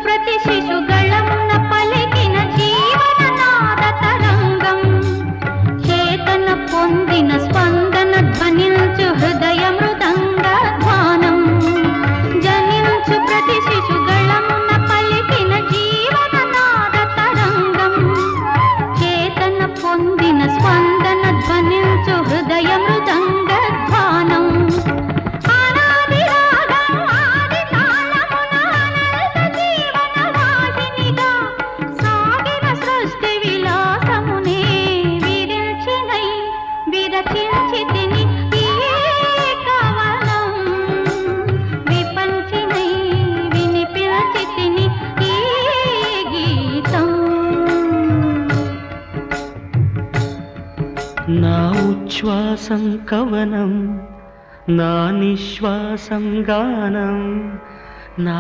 ప్రతి శిశుగళమున పలికిన జీవననాద తరంగం చేతన పొందిన స్పందన ధ్వనించు హృదయ మృదంగ ధ్వానం జనించు ప్రతి శిశుగళమున పలికిన జీవననాద తరంగం చేతన పొందిన స్పందన ధ్వనించు హృదయ మృదంగ ధ్వానం నా ఉచ్ఛ్వాసం కవనం నా నిశ్వాసం గానం నా